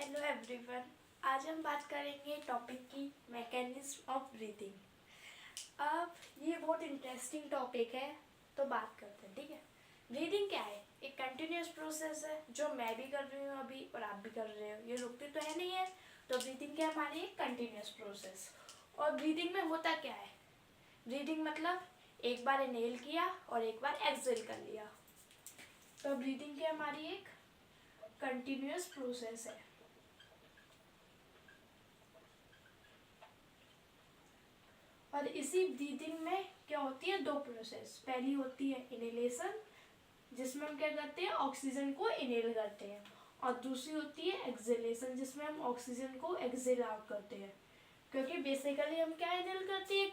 Hello everyone. आज हम बात करेंगे टॉपिक की मैकेनिज्म ऑफ ब्रीदिंग। अब ये बहुत इंटरेस्टिंग टॉपिक है, तो बात करते हैं। ठीक है, ब्रीदिंग क्या है? एक कंटिन्यूस प्रोसेस है जो मैं भी कर रही हूँ अभी और आप भी कर रहे हो, ये रुकती तो है नहीं है। तो ब्रीदिंग क्या है? हमारी एक कंटिन्यूस प्रोसेस। और ब्रीदिंग में होता क्या है? ब्रीदिंग मतलब एक बार इनहेल किया और एक बार एक्सहेल कर लिया। तो ब्रीदिंग क्या हमारी एक कंटिन्यूस प्रोसेस है। और इसी ब्रीदिंग में क्या होती है? दो प्रोसेस। पहली होती है इनहेलेशन, जिसमें हम क्या करते हैं? ऑक्सीजन को इनहेल करते हैं। और दूसरी होती है एक्सहेलेशन, जिसमें हम ऑक्सीजन को एक्सहेल आउट करते हैं। क्योंकि बेसिकली हम क्या इनहेल करते हैं?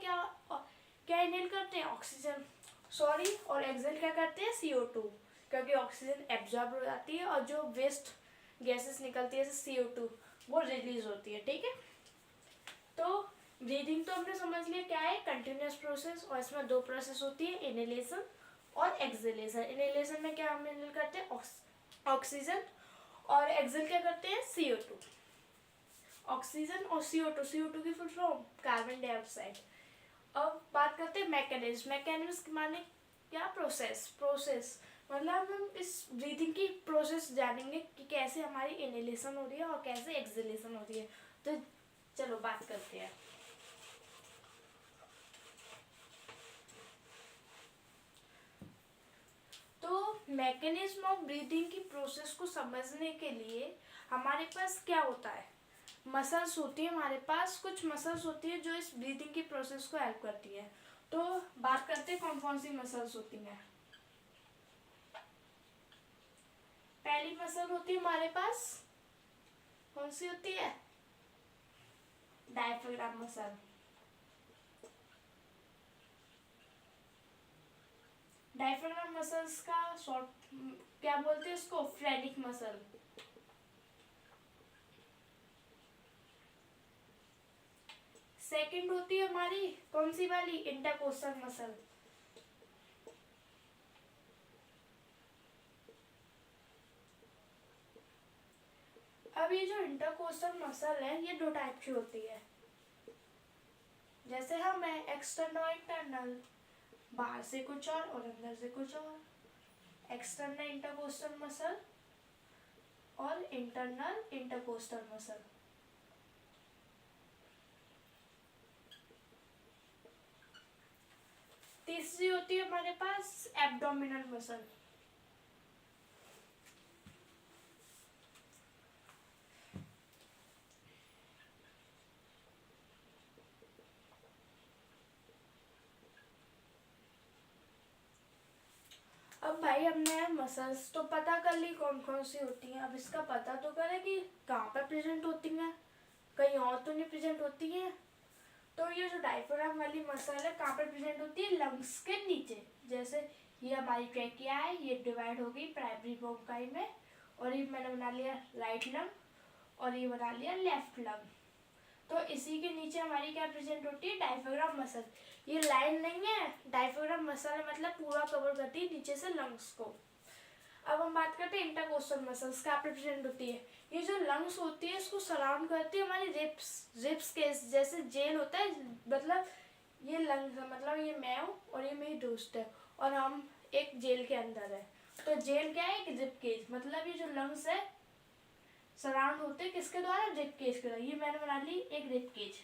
क्या इनहेल करते हैं? Oxygen, sorry. और एक्सहेल क्या करते हैं? CO2। क्योंकि ऑक्सीजन एब्जॉर्ब हो जाती है और जो वेस्ट गैसेस निकलती है जैसे CO2 वो रिलीज होती है। ठीक है, तो ब्रीदिंग तो हमने समझ लिया क्या है, कंटिन्यूस प्रोसेस। और इसमें दो प्रोसेस होती है, इनहेलेशन और एक्सहेलेशन। इनहेलेशन में क्या हम इनहेल करते हैं? ऑक्सीजन। और एक्सहेल क्या करते हैं? CO2। ऑक्सीजन और CO2 की फुल फॉर्म कार्बन डाइऑक्साइड। अब बात करते हैं मैकेनिज्म। मैकेनिज्म माने क्या? प्रोसेस मतलब हम इस ब्रीदिंग की प्रोसेस जानेंगे कि कैसे हमारी इनहेलेशन हो रही है और कैसे एक्सहेलेशन हो रही है। तो चलो बात करते हैं। तो मैकेनिज्म ऑफ ब्रीदिंग की प्रोसेस को समझने के लिए हमारे पास क्या होता है? मसल्स होती है हमारे पास, कुछ मसल्स होती है जो इस ब्रीदिंग की प्रोसेस को हेल्प करती है। तो बात करते हैं कौन कौन सी मसल्स होती हैं। पहली मसल होती है हमारे पास, कौन सी होती है? Diaphragm muscle. डायफ्राम मसल्स का शॉर्ट क्या बोलते हैं इसको? Phrenic muscle. सेकंड होती है हमारी कौन सी वाली? Intercostal muscle. अब ये जो इंटरकोस्टल मसल है ये दो टाइप की होती है। जैसे हम है एक्सटर्नल इंटरनल, बाहर से कुछ और अंदर से कुछ और। एक्सटर्नल इंटरकोस्टल मसल और इंटरनल इंटरकोस्टल मसल। तीसरी होती है हमारे पास एब्डोमिनल मसल। अब भाई हमने मसल्स तो पता कर ली कौन कौन सी होती हैं, अब इसका पता तो करें कि कहाँ पर प्रेजेंट होती हैं, कहीं और तो नहीं प्रेजेंट होती हैं। तो ये जो डायफ्राम वाली मसल है कहाँ पर प्रेजेंट होती है? लंग्स के नीचे। जैसे ये हमारी ट्रैकिया है, ये डिवाइड हो गई प्राइमरी ब्रोंकाई में, और ये मैंने बना लिया राइट लंग और ये बना लिया लेफ्ट लंग। तो इसी के नीचे हमारी क्या प्रेजेंट होती है? Diaphragm muscle. ये लाइन नहीं है, डायफ्राम मसल मतलब पूरा कवर करती है नीचे से लंग्स को। अब हम बात करते हैं इंटरकोस्टल मसल्स का प्रेजेंट होती है। ये जो लंग्स होती है इसको सराउंड करती है हमारी रिप्स के जैसे जेल होता है। मतलब ये लंग्स मतलब ये मैं हूँ और ये मेरी दोस्त है और हम एक जेल के अंदर है। तो जेल क्या है? एक रिप केज। मतलब ये जो लंग्स है सराउंड होते हैं किसके द्वारा? रिप केज के द्वारा। ये मैंने बना ली एक रिप केज।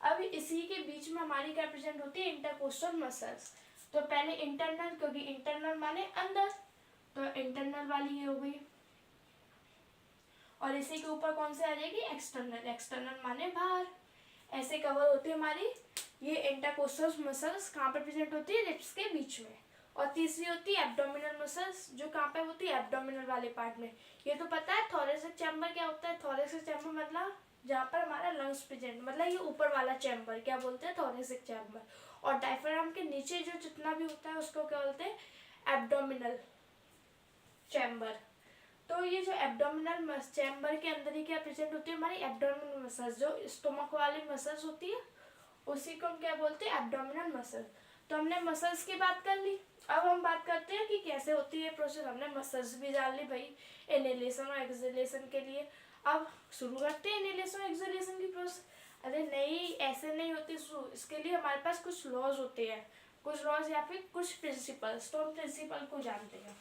अब इसी के बीच में हमारी क्या प्रेजेंट होती है? Intercostal muscles. तो पहले इंटरनल, क्योंकि इंटरनल माने अंदर, तो इंटरनल वाली ये हो गई। और इसी के ऊपर कौन से आ जाएगी? एक्सटर्नल। एक्सटर्नल माने बाहर। ऐसे कवर होती है हमारी ये इंटरकोस्टल मसल्स। कहाँ पर प्रेजेंट होती है? रिप्स के बीच में। और तीसरी होती है एब्डोमिनल मसल्स, जो कहाँ पे होती है? एब्डोमिनल वाले पार्ट में। ये तो पता है थोरेसिक चैम्बर क्या होता है? थोरेसिक चैम्बर मतलब जहाँ पर हमारा लंग्स प्रेजेंट, मतलब ये ऊपर वाला चैम्बर क्या बोलते हैं? Thoracic chamber. और डायफ्राम के नीचे जो जितना भी होता है उसको क्या बोलते हैं? Abdominal chamber. तो ये जो एब्डोमिनल चैम्बर के अंदर ही क्या प्रेजेंट होती है? हमारी एब्डोमिनल मसल्स, जो स्टोमक वाली मसल्स होती है उसी को हम क्या बोलते हैं? Abdominal muscle. तो हमने मसल्स की बात कर ली। अब हम बात करते हैं कि कैसे होती है प्रोसेस। हमने मसल्स भी जान ली भाई इनहेलेशन और एक्सहेलेशन के लिए। अब शुरू करते हैं इनहेलेशन एक्सहेलेशन की प्रोसेस। अरे नहीं, ऐसे नहीं होती शुरू। इसके लिए हमारे पास कुछ लॉज होते हैं, कुछ लॉज या फिर कुछ प्रिंसिपल्स। तो हम प्रिंसिपल को जानते हैं।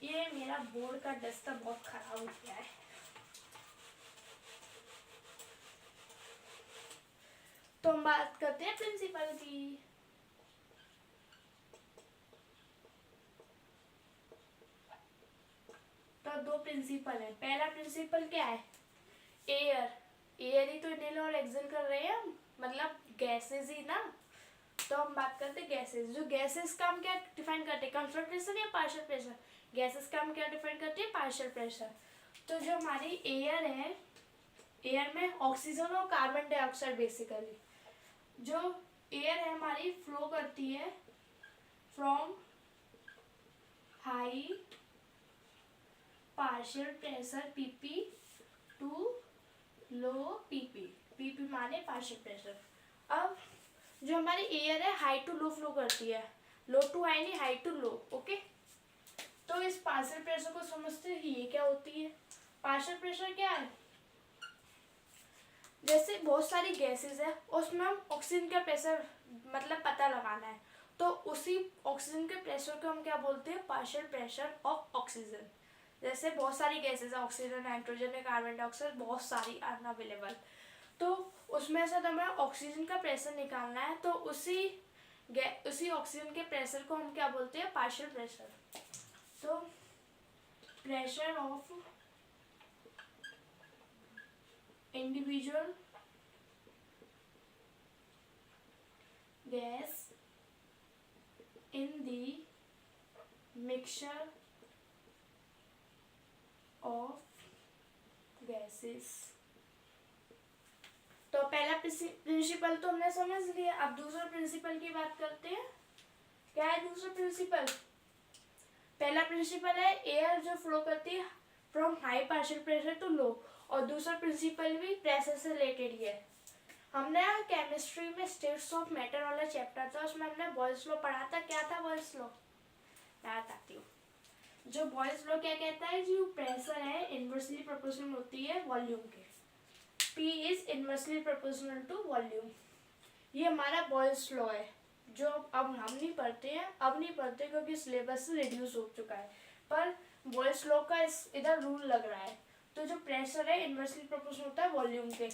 ये मेरा बोर्ड का डस्टर बहुत खराब हो गया है। तो हम बात करते हैं प्रिंसिपल की। तो दो प्रिंसिपल है। पहला प्रिंसिपल क्या है? एयर। एयर ही तो इनहेल और एक्सहेल कर रहे हैं हम, मतलब गैसेस ही ना। तो हम बात करते हैं गैसेस। जो गैसेस का हम क्या डिफाइन करते हैं? कंसंट्रेशन या पार्शियल प्रेशर। गैसेस का हम क्या डिफाइन करते हैं? Partial pressure. तो जो हमारी एयर है, एयर में ऑक्सीजन और कार्बन डाइऑक्साइड बेसिकली। जो एयर है हमारी फ्लो करती है from high partial pressure PP to low PP. PP माने पार्शियल प्रेशर। अब जो हमारी एयर है हाई टू लो फ्लो करती है, लो टू हाई नहीं, हाई टू लो। ओके, तो इस पार्शियल प्रेशर को समझते हैं ये क्या होती है। पार्शियल प्रेशर क्या है? जैसे बहुत सारी गैसेस है, उसमें हम ऑक्सीजन का प्रेशर मतलब पता लगाना है, तो उसी ऑक्सीजन के प्रेशर को हम क्या बोलते हैं? Partial pressure of oxygen. जैसे बहुत सारी गैसेस है, ऑक्सीजन, नाइट्रोजन, कार्बन डाइऑक्साइड, बहुत सारी अनअवेलेबल। तो उसमें से हमें ऑक्सीजन का प्रेशर निकालना है, तो उसी ऑक्सीजन के प्रेशर को हम क्या बोलते हैं? Partial pressure. तो pressure of individual gas in the mixture of gases. तो पहला प्रिंसिपल तो हमने समझ लिया। अब दूसरा प्रिंसिपल की बात करते हैं। क्या है दूसरा प्रिंसिपल? पहला प्रिंसिपल है एयर जो फ्लो करती है from high partial pressure to low, और दूसरा प्रिंसिपल भी प्रेशर से रिलेटेड ही है। हमने केमिस्ट्री में स्टेट्स ऑफ मैटर वाला चैप्टर था, उसमें हमने बॉयल्स लॉ पढ़ा था। क्या था बॉयल्स लॉ? मैं बताती हूँ। जो बॉयल्स लॉ क्या कहता है? जो प्रेशर है इनवर्सली प्रोपोर्शनल होती है वॉल्यूम के। P is inversely proportional to volume. ये हमारा बॉयल्स लॉ है, जो अब हम नहीं पढ़ते हैं। अब नहीं पढ़ते क्योंकि सिलेबस से रिड्यूस हो चुका है, पर बॉयल्स लॉ का इधर रूल लग रहा है। तो जो प्रेशर है इनवर्सली प्रोपोर्शनल होता है वॉल्यूम के।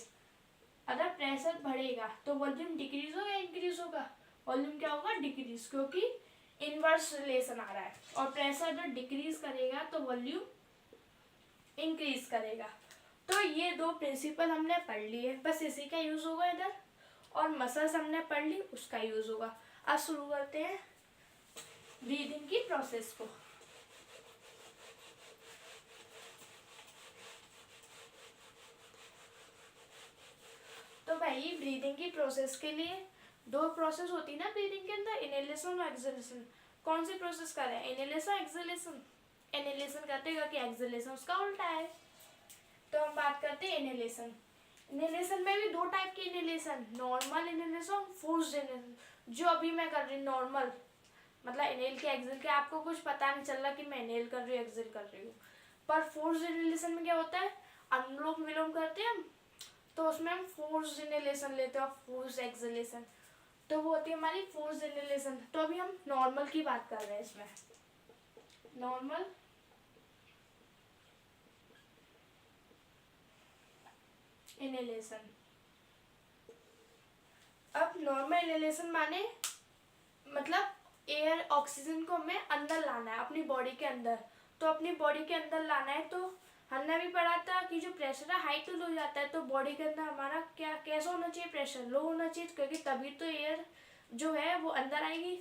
अगर प्रेशर बढ़ेगा तो वॉल्यूम डिक्रीज होगा या इंक्रीज होगा? वॉल्यूम क्या होगा? डिक्रीज, क्योंकि इनवर्स रिलेशन आ रहा है। और प्रेशर जो डिक्रीज करेगा तो वॉल्यूम इंक्रीज करेगा। तो ये दो प्रिंसिपल हमने पढ़ लिए, बस इसी का यूज होगा इधर। और मसल्स हमने पढ़ ली, उसका यूज होगा। अब शुरू करते हैं ब्रीदिंग की प्रोसेस को। तो भाई ब्रीदिंग की प्रोसेस के लिए दो प्रोसेस होती है ना ब्रीदिंग के अंदर, इनहेलेशन और एक्सहेलेशन। कौन सी प्रोसेस कर रहे हैं? Inhalation, exhalation. इनहेलेशन करते हैं कि एक्सहेलेशन उसका उल्टा है। तो हम बात करते हैं इनहेलेशन। इनहेलेशन में भी दो टाइप की inhalation, normal inhalation, forced inhalation. जो अभी मैं कर रही हूँ नॉर्मल, मतलब इनहेल के एक्सहेल के आपको कुछ पता नहीं चल रहा कि मैं इनहेल कर रही हूँ एक्सहेल कर रही हूँ। पर फोर्स्ड इनहेलेशन में क्या होता है? अनुलोम विलोम करते हैं हम, तो उसमें हम फोर्स्ड इनहेलेशन लेते हैं और फोर्स्ड एक्सहेलेशन, तो वो होती है हमारी फोर्स्ड इनहेलेशन। तो अभी हम नॉर्मल की बात कर रहे हैं। इसमें नॉर्मल इनहेलेशन। अब नॉर्मल इनहेलेशन माने मतलब एयर ऑक्सीजन को हमें अंदर लाना है अपनी बॉडी के अंदर। तो अपनी बॉडी के अंदर लाना है, तो हमने भी पढ़ा था कि जो प्रेशर है हाई टू लो जाता है, तो बॉडी के अंदर हमारा क्या कैसा होना चाहिए? प्रेशर लो होना चाहिए, क्योंकि तभी तो एयर जो है वो अंदर आएगी।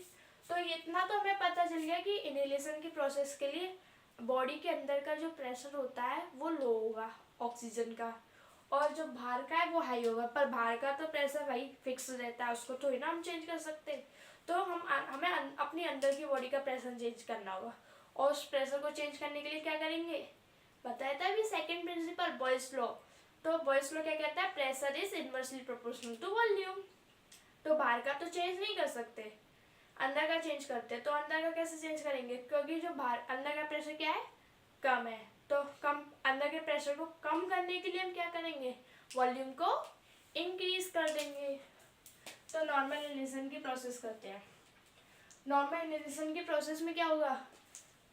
तो इतना तो हमें पता चल गया कि इनहेलेशन की प्रोसेस के लिए बॉडी के अंदर का जो प्रेशर होता है वो लो होगा ऑक्सीजन का, और जो बाहर का है वो हाई होगा। पर बाहर का तो प्रेशर भाई फिक्स रहता है, उसको तो ही ना हम चेंज कर सकते। तो हमें अपनी अंदर की बॉडी का प्रेशर चेंज करना होगा, और उस प्रेशर को चेंज करने के लिए क्या करेंगे? बताया था अभी सेकंड प्रिंसिपल बॉयल्स लॉ। तो बॉयल्स लॉ क्या कहता है? Pressure is inversely proportional to volume. तो बाहर का तो चेंज नहीं कर सकते, अंदर का चेंज करते हैं। तो अंदर का कैसे चेंज करेंगे, क्योंकि जो बाहर अंदर का प्रेशर क्या है, कम है, तो कम अंदर के प्रेशर को कम करने के लिए हम क्या करेंगे, वॉल्यूम को इंक्रीज कर देंगे। तो नॉर्मलाइजेशन की प्रोसेस करते हैं। नॉर्मलाइजेशन की प्रोसेस में क्या होगा,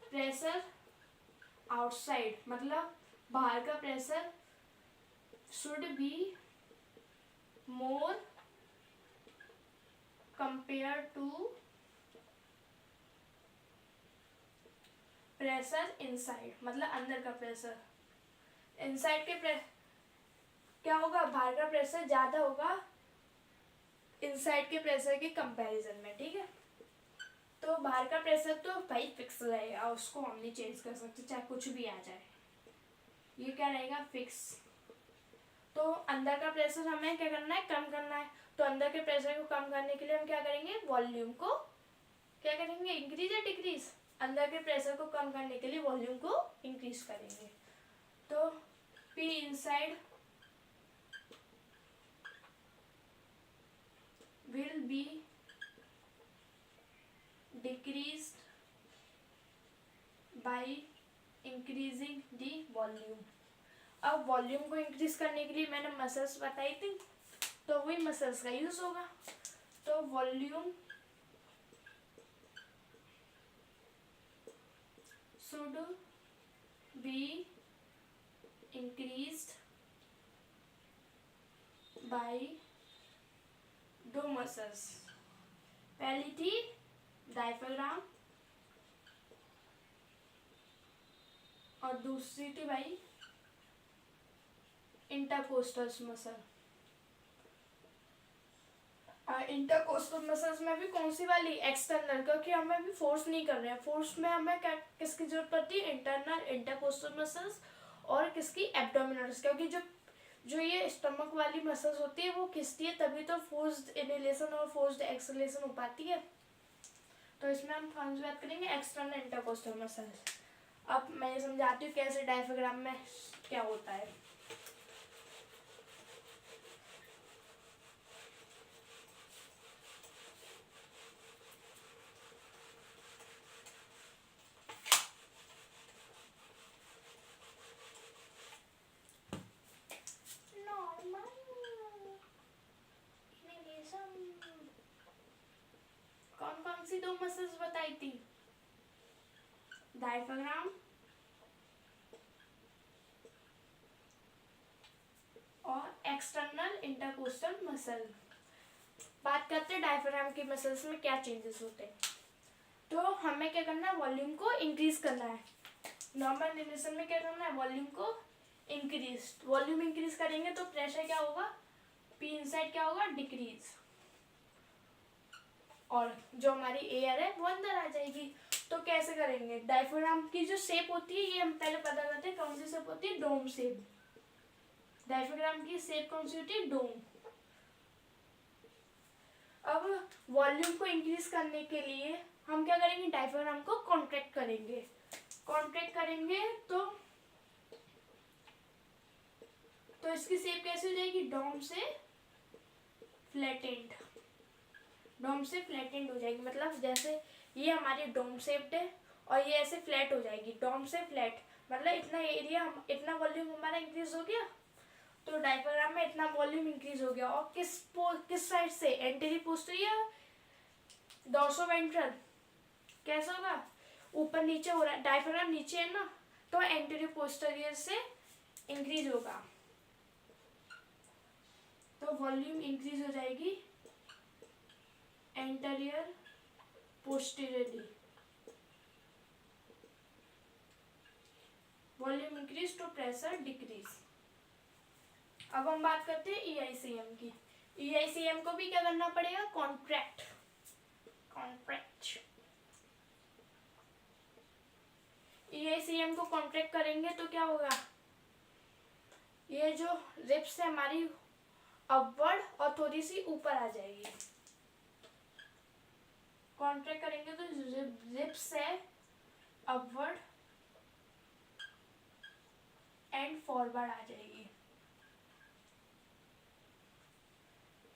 प्रेशर आउटसाइड मतलब बाहर का pressure should be more compare to pressure inside, मतलब अंदर का प्रेशर। इनसाइड के क्या होगा, बाहर का प्रेशर ज़्यादा होगा इनसाइड के प्रेशर के कंपैरिजन में, ठीक है। तो बाहर का प्रेशर तो भाई फिक्स रहेगा, उसको हम नहीं चेंज कर सकते, चाहे कुछ भी आ जाए, ये क्या रहेगा, फिक्स। तो अंदर का प्रेशर हमें क्या करना है, कम करना है। तो अंदर के प्रेशर को कम करने के लिए हम क्या करेंगे, वॉल्यूम को क्या करेंगे, इंक्रीज या डिक्रीज। अंदर के प्रेशर को कम करने के लिए वॉल्यूम को इंक्रीज करेंगे। तो P inside will be decreased by increasing the volume। अब वॉल्यूम को इंक्रीज करने के लिए मैंने मसल्स बताई थी, तो वही मसल्स का यूज होगा। तो volume should be increased by दो मसल्स। पहली थी डायफ्राम और दूसरी थी भाई इंटरकोस्टल मसल। इंटरकोस्टल मसल्स में भी कौन सी वाली, एक्सटर्नल, क्योंकि हमें अभी फोर्स नहीं कर रहे हैं। फोर्स में हमें क्या किसकी जरूरत पड़ती है, इंटरनल इंटरकोस्टल मसल्स और किसकी, एब्डोमिनल्स, क्योंकि जो ये स्टमक वाली मसल्स होती है वो खिंचती है, तभी तो फोर्स्ड इनहेलेशन और फोर्स्ड एक्सहेलेशन हो पाती है। तो इसमें हम कौन सी बात करेंगे, एक्सटर्नल इंटरकोस्टल मसल्स। अब मैं समझाती हूँ कैसे डायफ्राम में क्या होता है। कौन कौन सी दो मसल्स बताई थी, डायफ्राम और एक्सटर्नल इंटरकोस्टल मसल। बात करते हैं डायफ्राम की मसल्स में क्या चेंजेस होते हैं। तो हमें क्या करना है, वॉल्यूम को इंक्रीज करना है। नॉर्मल रिलेशन में क्या करना है, वॉल्यूम को इंक्रीज। वॉल्यूम इंक्रीज करेंगे तो प्रेशर क्या होगा, पी इनसाइड क्या होगा, डिक्रीज, और जो हमारी एयर है वो अंदर आ जाएगी। तो कैसे करेंगे, डायफ्राम की जो शेप होती है ये हम पहले पता करते हैं, कौन सी शेप होती है, डोम शेप। डायफ्राम की शेप कौन सी होती है, डोम। अब वॉल्यूम को इंक्रीज करने के लिए हम क्या करेंगे, डायफ्राम को कॉन्ट्रैक्ट करेंगे। कॉन्ट्रैक्ट करेंगे तो इसकी शेप कैसे हो जाएगी, डोम से फ्लैटेंड। डोम से फ्लैटेंड हो जाएगी, मतलब जैसे ये हमारी डोम शेप्ड है और ये ऐसे फ्लैट हो जाएगी, डोम से फ्लैट, मतलब इतना एरिया, इतना वॉल्यूम हमारा इंक्रीज हो गया। तो डायफ्राम में इतना वॉल्यूम इंक्रीज हो गया। और किस साइड से, एंटीरियर पोस्टीरियर, डोर्सोवेंट्रल, कैसा होगा, ऊपर नीचे हो रहा है, डायफ्राम नीचे है ना, तो एंटीरियर पोस्टीरियर से इंक्रीज होगा, तो वॉल्यूम इंक्रीज हो जाएगी एंटीरियर पोस्टीरियरली। वॉल्यूम इंक्रीज तो प्रेशर डिक्रीज। अब हम बात करते हैं EICM की। EICM को भी क्या करना पड़ेगा, कॉन्ट्रैक्ट। EICM को कॉन्ट्रैक्ट करेंगे तो क्या होगा, ये जो रिब्स है हमारी अपवर्ड और थोड़ी सी ऊपर आ जाएगी। कॉन्ट्रैक्ट करेंगे तो रिब्स है अपवर्ड एंड फॉरवर्ड आ जाएगी।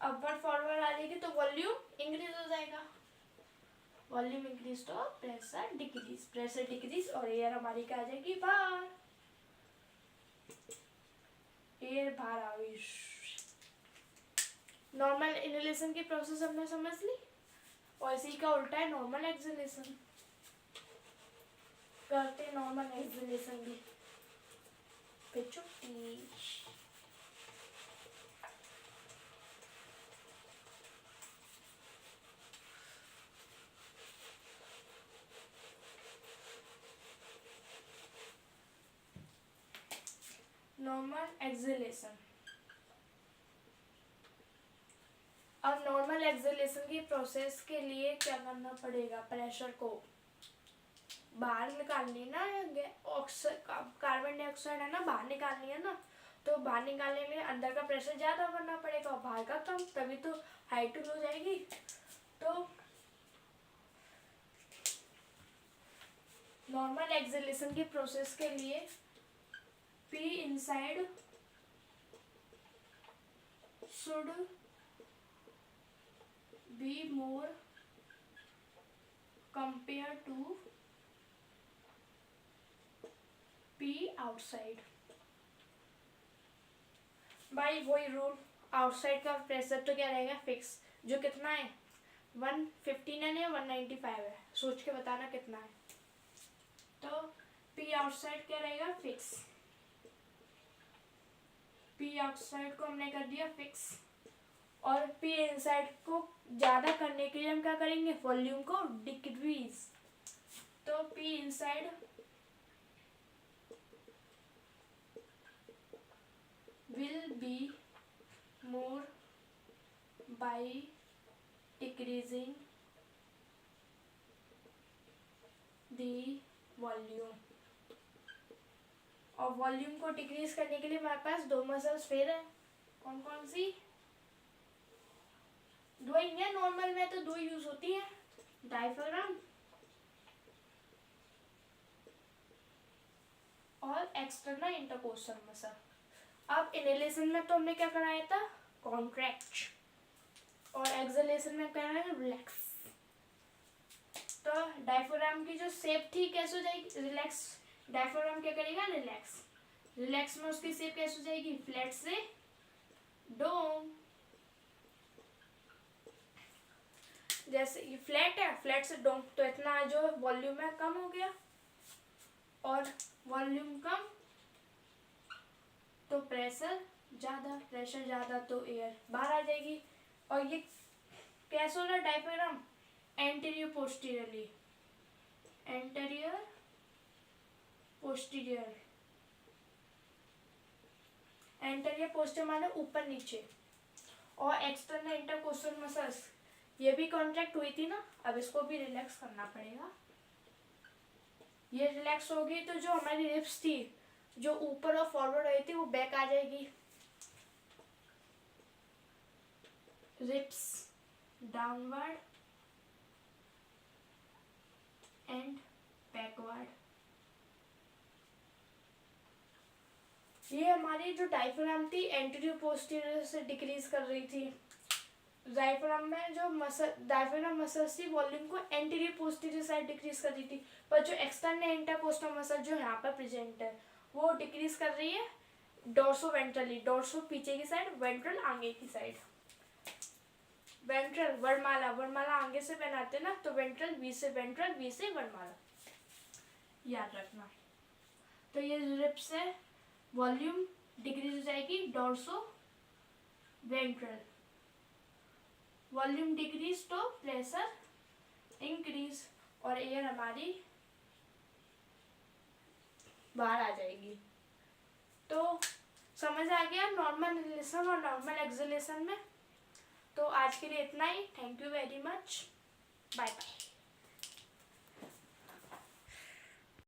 अपवर्ड फॉरवर्ड आ जाएगी तो वॉल्यूम इंक्रीज हो जाएगा। वॉल्यूम इंक्रीज तो प्रेशर डिक्रीज और एयर हमारी क्या आ जाएगी बाहर, एयर बाहर आ गई। नॉर्मल इनहेलेशन की प्रोसेस हमने समझ ली और इसी का उल्टा है नॉर्मल एक्सहेलेशन। करते नॉर्मल एक्सहेलेशन भी फिर छुट्टी। Normal exhalation. अब नॉर्मल एक्सहेलेशन की प्रोसेस के लिए क्या करना पड़ेगा, प्रेशर को बाहर निकालनी ना, कार्बन डाइऑक्साइड है ना बाहर निकालनी है ना, तो बाहर निकालने के लिए अंदर का प्रेशर ज़्यादा करना पड़ेगा और बाहर का कम, तभी तो हाइट हो जाएगी। तो नॉर्मल एक्सहेलेशन की प्रोसेस के लिए P inside should be more compared to P outside। भाई वही रूल, आउटसाइड का प्रेशर तो क्या रहेगा फिक्स, जो कितना है 159 या 195 है, सोच के बताना कितना है। तो P आउटसाइड क्या रहेगा फिक्स, P आउटसाइड को हमने कर दिया फिक्स और P इनसाइड को ज़्यादा करने के लिए हम क्या करेंगे, वॉल्यूम को डिक्रीज। तो P inside will be more by decreasing the volume। और वॉल्यूम को डिक्रीज करने के लिए हमारे पास दो मसल्स फिर है, कौन कौन सी, दो ही है, नॉर्मल में तो दो यूज होती है, डायफ्राम और एक्सटर्नल इंटरकोस्टल मसल। अब इनहेलेशन में तो हमने क्या कराया था, कॉन्ट्रैक्ट, और एक्सहेलेशन में क्या है, रिलैक्स। तो डायफ्राम की जो शेप थी कैसे हो जाएगी, रिलैक्स, डायफ्राम क्या करेगा, रिलैक्स, रिलैक्स में उसकी शेप कैसे हो जाएगी, फ्लैट से डोम। जैसे ये फ्लैट है, फ्लैट से डोम, तो इतना जो वॉल्यूम है कम हो गया, और वॉल्यूम कम तो प्रेशर ज़्यादा, प्रेशर ज़्यादा तो एयर बाहर आ जाएगी। और ये कैसे हो रहा है diaphragm, anterior posteriorly, anterior posterior, anterior posterior माने ऊपर नीचे। और एक्सटर्नल इंटरकोस्टल मसल्स ये भी कॉन्ट्रैक्ट हुई थी ना, अब इसको भी रिलैक्स करना पड़ेगा। ये रिलैक्स होगी तो जो हमारी रिब्स थी जो ऊपर और फॉरवर्ड रही थी वो बैक आ जाएगी, रिब्स डाउनवर्ड एंड बैकवर्ड। ये हमारी जो डायफ्राम थी एंटीरियर पोस्टीरियर से डिक्रीज कर रही थी। डायफ्राम में जो मसल, डायफ्राम मसल्स थी वॉल्यूम को एंटीरियर पोस्टीरियर साइड डिक्रीज कर रही थी, पर जो एक्सटर्नल इंटरकोस्टल मसल जो यहाँ पर प्रेजेंट है वो डिक्रीज कर रही है डोर्सो वेंट्रली, डोर्सो पीछे की साइड, वेंट्रल आगे की साइड। वेंट्रल वरमाला, वरमाला आगे से पहनाते ना, तो वेंट्रल वी से वेंट्रल, वी से वरमाला, याद रखना। तो ये रिब्स से वॉल्यूम डिक्रीज हो जाएगी, डोर्सो वेंट्रल, वॉल्यूम डिक्रीज तो प्रेशर इंक्रीज और एयर हमारी बाहर आ जाएगी। तो समझ आ गया नॉर्मल इनहेलेशन और नॉर्मल एक्सहेलेशन में। तो आज के लिए इतना ही, thank you very much, bye bye.